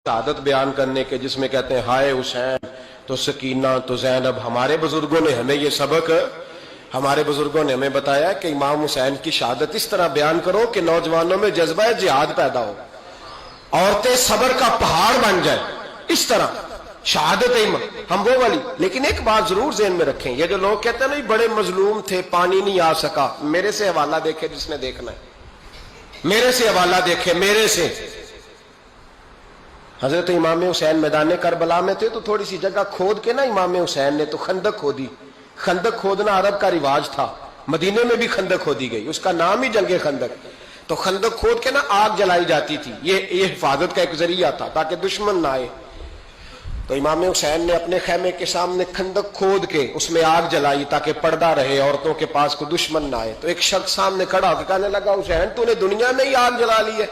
शहादत बयान करने के, जिसमें कहते हैं हाय हुसैन तो सकीना तो ज़ैनब। हमारे बुजुर्गों ने हमें ये सबक, हमारे बुजुर्गों ने हमें बताया कि इमाम हुसैन की शहादत इस तरह बयान करो कि नौजवानों में जज्बा जिहाद पैदा हो, औरतें सब्र का पहाड़ बन जाए, इस तरह शहादत हम वो वाली। लेकिन एक बात जरूर ज़हन में रखें, ये जो लोग कहते हैं ना बड़े मजलूम थे पानी नहीं आ सका, मेरे से हवाला देखे जिसने देखना है, मेरे से हवाला देखे, मेरे से। हजरत इमाम हुसैन मैदान करबला में थे तो थोड़ी सी जगह खोद के ना इमाम हुसैन ने तो खंदक खोदी। खंदक खोदना अरब का रिवाज था, मदीने में भी खंदक खोदी गई, उसका नाम ही जंगे खंदक। तो खंदक खोद के ना आग जलाई जाती थी, ये हिफाजत का एक जरिया था ताकि दुश्मन ना आए। तो इमाम हुसैन ने अपने खैमे के सामने खंदक खोद के उसमें आग जलाई ताकि पर्दा रहे, औरतों के पास को दुश्मन ना आए। तो एक शख्स सामने खड़ा होकर कहने लगा, हुसैन तूने दुनिया में ही आग जला ली है।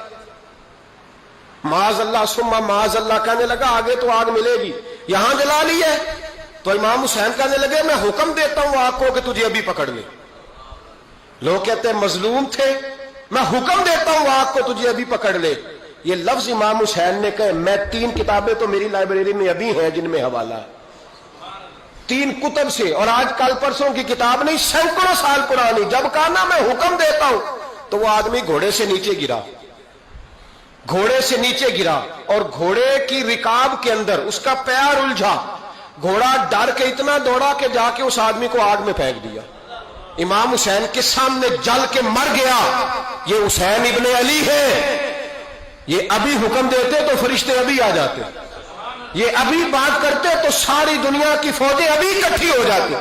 माज अल्लाह सुम्मा माज अल्लाह कहने लगा, आगे तो आग मिलेगी, यहां जला ली है। तो इमाम हुसैन कहने लगे, मैं हुक्म देता हूं आग को कि तुझे अभी पकड़ ले। लोग कहते हैं मजलूम थे, मैं हुक्म देता हूं आग को तुझे अभी पकड़ ले। ये लफ्ज इमाम हुसैन ने कहे। मैं 3 किताबें तो मेरी लाइब्रेरी में अभी हैं जिनमें हवाला है, 3 कुतब से, और आज कल परसों की किताब नहीं, सैकड़ों साल पुरानी। जब कहा ना मैं हुक्म देता हूं, तो वो आदमी घोड़े से नीचे गिरा, घोड़े से नीचे गिरा, और घोड़े की रिकाब के अंदर उसका पैर उलझा। घोड़ा डर के इतना दौड़ा कि जाके उस आदमी को आग में फेंक दिया। इमाम हुसैन के सामने जल के मर गया। ये हुसैन इब्ने अली है, ये अभी हुक्म देते तो फरिश्ते अभी आ जाते, ये अभी बात करते तो सारी दुनिया की फौजें अभी इकट्ठी हो जाती,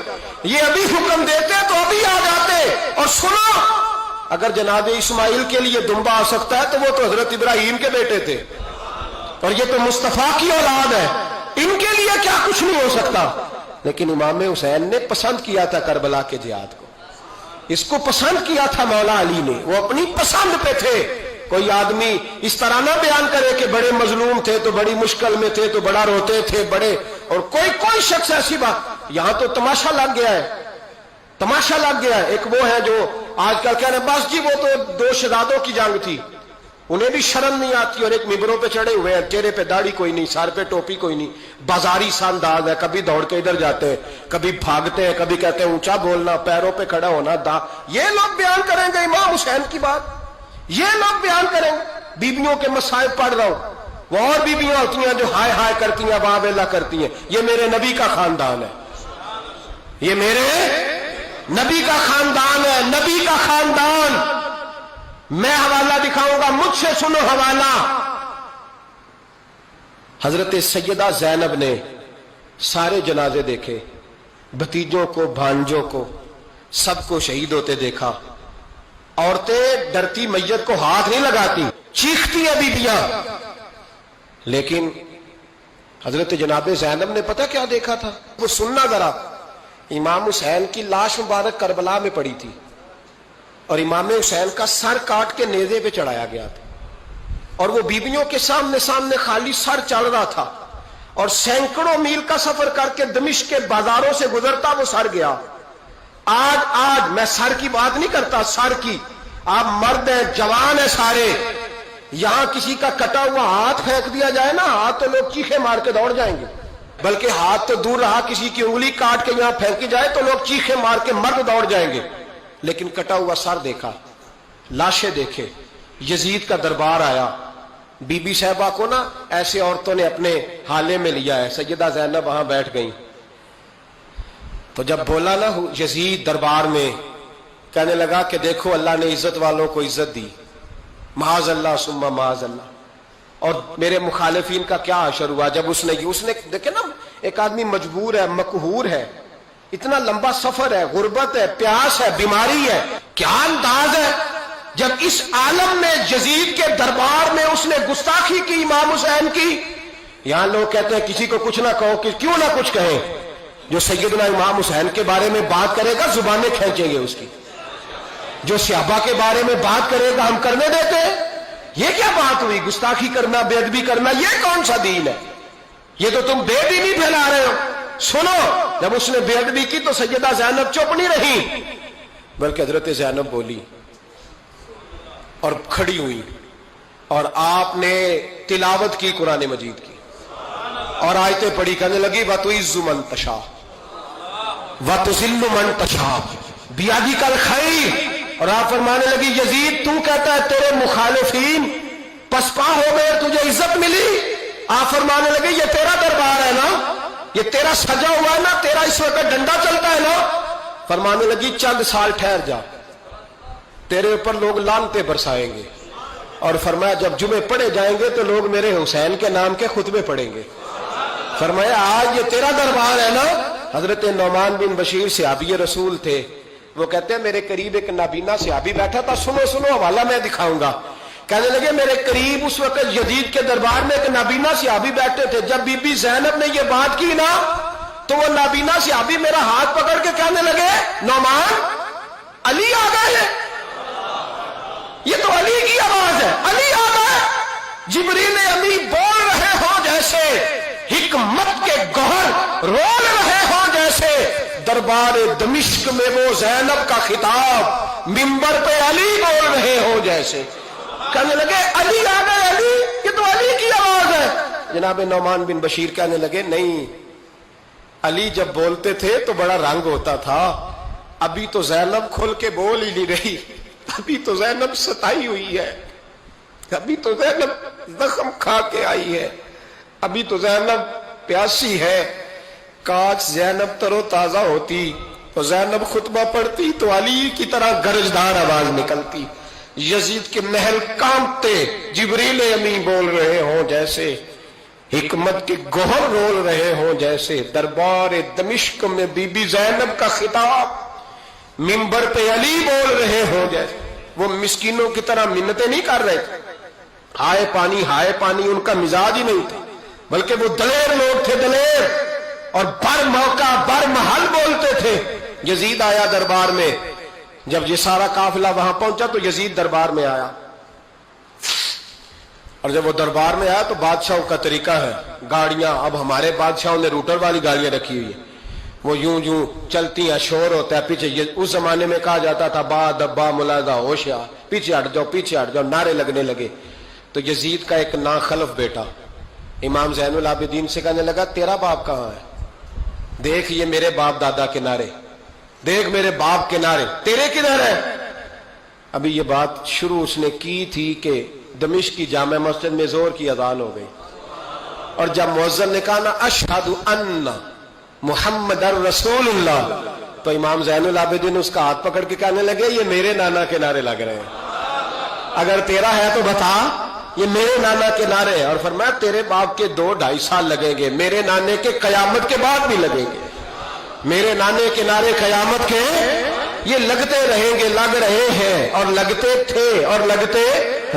ये अभी हुक्म देते तो अभी आ जाते। और सुनो, अगर जनाब इस्माइल के लिए दुम्बा आ सकता है तो वो तो हजरत इब्राहिम के बेटे थे, और ये तो मुस्तफा की औलाद है, इनके लिए क्या कुछ नहीं हो सकता। लेकिन इमाम हुसैन ने पसंद किया था करबला के जिहाद को, इसको पसंद किया था मौला अली ने, वो अपनी पसंद पे थे। कोई आदमी इस तरह ना बयान करे कि बड़े मजलूम थे तो बड़ी मुश्किल में थे तो बड़ा रोते थे बड़े, और कोई शख्स ऐसी बात। यहां तो तमाशा लग गया है, तमाशा लग गया है। एक वो है जो आजकल कह रहे बस जी वो तो 2 शहजादों की जंग थी, उन्हें भी शर्म नहीं आती, और एक मिंबरों पे चढ़े हुए हैं, चेहरे पे दाढ़ी कोई नहीं, सर पे टोपी कोई नहीं, बाजारी सा अंदाज है, कभी दौड़ के इधर जाते हैं, कभी भागते हैं, कभी कहते हैं ऊंचा बोलना, पैरों पे खड़ा होना, ये लोग बयान करेंगे इमाम हुसैन की बात, ये लोग बयान करेंगे। बीबियों के मसाइब पढ़ रहा हूं, वो और बीबियां होती हैं जो हाय हाय करती हैं, वाह वेला करती हैं। ये मेरे नबी का खानदान है, ये मेरे नबी का खानदान है, नबी का खानदान। मैं हवाला दिखाऊंगा, मुझसे सुनो हवाला। हजरत सैयदा ज़ैनब ने सारे जनाजे देखे, भतीजों को, भांजों को, सबको शहीद होते देखा। औरतें डरती मैयत को हाथ नहीं लगाती, चीखती है बीबियां। लेकिन हजरत जनाब ज़ैनब ने पता क्या देखा था, वो सुनना जरा। इमाम हुसैन की लाश मुबारक करबला में पड़ी थी, और इमाम हुसैन का सर काट के नेज़े पे चढ़ाया गया था, और वो बीबियों के सामने सामने खाली सर चल रहा था, और सैकड़ों मील का सफर करके दमिश्क के बाजारों से गुजरता वो सर गया। आज मैं सर की बात नहीं करता, सर की, आप मर्द हैं, जवान है सारे, यहां किसी का कटा हुआ हाथ फेंक दिया जाए ना, हाथ तो लोग चीखे मार के दौड़ जाएंगे, बल्कि हाथ तो दूर रहा, किसी की उंगली काट के यहां फेंकी जाए तो लोग चीखे मार के मर्द दौड़ जाएंगे। लेकिन कटा हुआ सर देखा, लाशें देखे। यजीद का दरबार आया, बीबी साहबा को ना ऐसे औरतों ने अपने हाले में लिया है, सैयदा ज़ैनब वहां बैठ गई। तो जब बोला ना यजीद दरबार में, कहने लगा कि देखो अल्लाह ने इज्जत वालों को इज्जत दी, माज अल्लाह सुम्मा माज अल्लाह। और मेरे मुखालिफिन का क्या असर हुआ जब उसने देखे ना, एक आदमी मजबूर है, मकहूर है, इतना लंबा सफर है, गुर्बत है, प्यास है, बीमारी है, क्या अंदाज है जब इस आलम में यजीद के दरबार में उसने गुस्ताखी की इमाम हुसैन की। यहां लोग कहते हैं किसी को कुछ ना कहो, कि क्यों ना कुछ कहें, जो सैयदना इमाम हुसैन के बारे में बात करेगा जुबानें खींचेंगे उसकी, जो सहाबा के बारे में बात करेगा हम करने देते हैं। ये क्या बात हुई, गुस्ताखी करना, बेअदबी करना, ये कौन सा दीन है? ये तो तुम बेदीनी फैला रहे हो। सुनो, जब उसने बेअदबी की तो सैयदा ज़ैनब चुप नहीं रही, बल्कि हजरत ज़ैनब बोली और खड़ी हुई। اور آپ نے تلاوت کی قرآن مجید کی اور آیتیں پڑھی، کہنے لگی وَتُعِزُّ مَن تَشَاءُ وَتُذِلُّ مَن تَشَاءُ بِیَدِکَ الْخَیْرُ، اور آپ فرمانے لگی یزید تو کہتا ہے تیرے مخالفین پسپا ہو گئے، تجھے عزت ملی۔ آپ فرمانے لگے یہ تیرا دربار ہے نا، یہ تیرا سجا ہوا ہے نا، تیرا اس وقت ڈنڈا چلتا ہے نا۔ فرمانے لگی چند سال ٹھہر جا، تیرے اوپر لوگ لعنتیں برسائیں گے، اور فرمایا جب جمعے پڑھے جائیں گے تو لوگ میرے حسین کے نام کے خطبے پڑھیں گے۔ فرمایا آج یہ تیرا دربار ہے نا۔ حضرت نعمان بن بشیر صحابی رسول تھے، وہ کہتے ہیں میرے قریب ایک نابینا صحابی بیٹھا تھا، سنو سنو حوالہ میں دکھاؤں گا۔ کہنے لگے میرے قریب اس وقت یزید کے دربار میں ایک نابینا صحابی بیٹھے تھے، جب بی بی زینب نے یہ بات کی نا تو وہ نابینا صحابی میرا ہاتھ پکڑ کے کہنے لگے نعمان علی آ گئے ہیں، یہ تو علی کی آواز ہے، علی آ گئے۔ جبریل امی بول رہے ہوں جیسے، حکمت کے گوہر رول رہے ہوں جیسے، دربار دمشق میں وہ زینب کا خطاب منبر پہ علی بول رہے ہوں جیسے۔ کہنے لگے علی آ گئے، علی، یہ تو علی کی آواز ہے۔ جناب نعمان بن بشیر کہنے لگے نہیں، علی جب بولتے تھے تو بڑا رنگ ہوتا تھا، ابھی تو زینب کھل کے بول ہی نہیں رہی، ابھی تو زینب ستائی ہوئی ہے، ابھی تو زینب زخم کھا کے آئی ہے، ابھی تو زینب پیاسی ہے۔ کاش زینب تر و تازہ ہوتی تو زینب خطبہ پڑھتی تو علی کی طرح گرجدار آواز نکلتی۔ یزید کے محل کانپتے، جبریل امی بول رہے ہوں جیسے، حکمت کے گوہر رول رہے ہوں جیسے، دربار دمشق میں بی بی زینب کا خطاب منبر پہ علی بول رہے ہوں جیسے۔ وہ مسکینوں کی طرح منتیں نہیں کر رہے تھے، ہائے پانی ان کا مزاج ہی نہیں تھا، بلکہ وہ دلیر لوگ تھے، دلیر، اور بر موقع بر محل بولتے تھے۔ یزید آیا دربار میں، جب یہ سارا قافلہ وہاں پہنچا تو یزید دربار میں آیا، اور جب وہ دربار میں آیا تو بادشاہوں کا طریقہ ہے، گاڑیاں اب ہمارے بادشاہوں نے روٹر والی گاڑیاں رکھی ہوئی ہیں، وہ یوں یوں چلتی ہیں، شور ہوتا ہے پیچھے۔ اس زمانے میں کہا جاتا تھا با دبا ملاحظہ ہوشیا، پیچھے ہٹ جاؤ، نعرے لگنے لگے۔ تو یزید کا ایک ناخلف بیٹا امام زین العابدین سے کہنے لگا تیرا باپ کہاں ہے؟ دیکھ یہ میرے باپ دادا کے نعرے، دیکھ میرے باپ کے نعرے، تیرے کدھر ہے؟ ابھی یہ بات شروع اس نے کی تھی کہ دمشق کی جامع مسجد میں زور کی اذان ہو گئی، اور جب مؤذن نے کہا نا اشہد ان محمد رسول اللہ، تو امام زین العابدین اس کا ہاتھ پکڑ کے کہنے لگے یہ میرے نانا کے نعرے لگ رہے ہیں، اگر تیرا ہے تو بتا، یہ میرے نانا کے نعرے ہیں۔ اور فرمایا تیرے باپ کے 2-2.5 سال لگیں گے، میرے نانے کے قیامت کے بعد بھی لگیں گے، میرے نانے کے نعرے قیامت کے یہ لگتے رہیں گے، لگ رہے ہیں اور لگتے تھے اور لگتے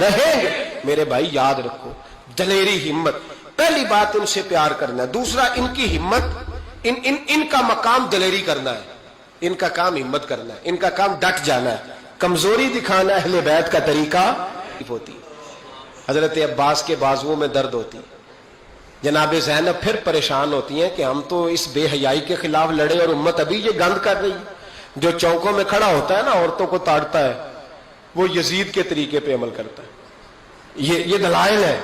رہیں گے۔ میرے بھائی یاد رکھو، دلیری، ہمت، پہلی بات ان سے پیار کرنا ہے، دوسرا ان کی ہمت، ان کا مقام دلیری کرنا ہے، ان کا کام ہمت کرنا ہے، ان کا کام ڈٹ جانا ہے، کمزوری دکھانا اہل بیت کا طریقہ ہوتی ہے۔ حضرت عباس کے بازوؤں میں درد ہوتی، جناب زینب پھر پریشان ہوتی ہیں کہ ہم تو اس بے حیائی کے خلاف لڑے اور امت ابھی یہ گند کر رہی، جو چوکوں میں کھڑا ہوتا ہے نا عورتوں کو تاڑتا ہے، وہ یزید کے طریقے پہ عمل کرتا ہے۔ یہ دلائل ہے،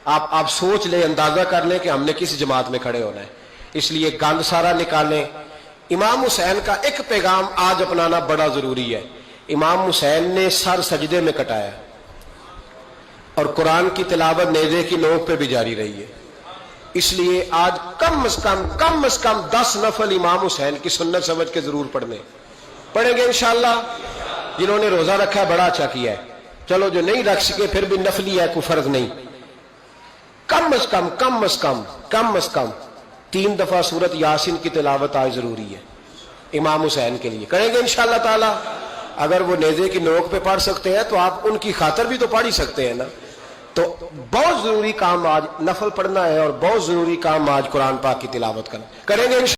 آپ سوچ لیں، اندازہ کر لیں کہ ہم نے کس جماعت میں کھڑے ہونا ہے، اس لیے گند سارا نکالیں۔ امام حسین کا ایک پیغام آج اپنانا بڑا ضروری ہے۔ امام حسین نے سر سجدے میں کٹایا اور قرآن کی تلاوت نیزے کی نوک پہ بھی جاری رہی ہے، اس لیے آج کم از کم 10 نفل امام حسین کی سنت سمجھ کے ضرور پڑھیں گے انشاءاللہ۔ جنہوں نے روزہ رکھا ہے بڑا اچھا کیا ہے، چلو جو نہیں رکھ سکے پھر بھی نفلی ہے، کوئی فرض نہیں، کم از کم 3 دفعہ سورت یاسین کی تلاوت آج ضروری ہے امام حسین کے لیے، کریں گے انشاءاللہ تعالی۔ اگر وہ نیزے کی نوک پہ پڑھ سکتے ہیں تو آپ ان کی خاطر بھی تو پڑھ ہی سکتے ہیں نا۔ تو بہت ضروری کام آج نفل پڑھنا ہے، اور بہت ضروری کام آج قرآن پاک کی تلاوت کرنا، کریں گے انشاءاللہ۔